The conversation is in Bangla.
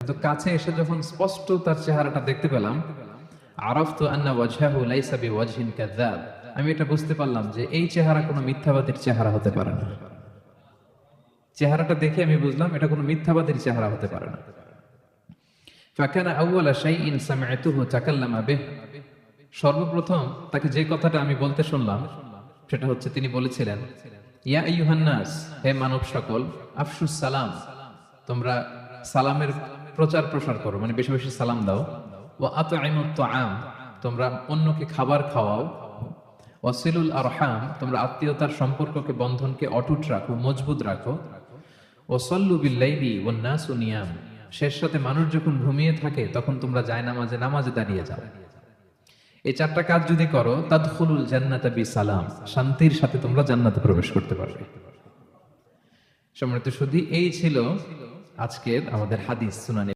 তো কাছে এসে যখন স্পষ্ট তার চেহারাটা দেখতে পেলাম, আরাফতু আন্না ওয়াজহাহু লাইসা বিওয়াজহিন কাযাব, আমি এটা বুঝতে পারলাম যে এই চেহারা কোনো মিথ্যাবাদীর চেহারা হতে পারে না। চেহারাটা দেখে আমি বুঝলাম এটা কোনো মিথ্যাবাদীর চেহারা হতে পারে না। ফাকানা আউওয়ালা শাইইন সামি'তুহু তাকাল্লামা বিহ, সর্বপ্রথম তাকে যে কথাটা আমি বলতে শুনলাম সেটা হচ্ছে তিনি বলেছিলেন, ইয়া আইয়ুহান নাস, হে মানব সকল, আফশুস সালাম, তোমরা সালামের প্রচার প্রসার করো, মানে বেশি বেশি সালাম দাও। ওয়া আত'ইমুত তাআম, তোমরা অন্যকে খাবার খাওয়াও। ওয়াসিলুল আরহাম, তোমরা আত্মীয়তার সম্পর্ককে বন্ধনকে অটুট রাখো, মজবুত রাখো। ওয়াসাল্লু বিল লাইলি ওয়ান নাসু নিয়াম, শেষ রাতে মানুষ যখন ঘুমিয়ে থাকে তখন তোমরা নামাজে দাঁড়িয়ে যাও। এই চারটা কাজ যদি করো, তাদখুলুল জান্নাতা বিসালাম, শান্তির সাথে তোমরা জান্নাতে প্রবেশ করতে পারবে। সম্মানিত সুধী, এই ছিল আজকের আমাদের হাদিস সুনানি।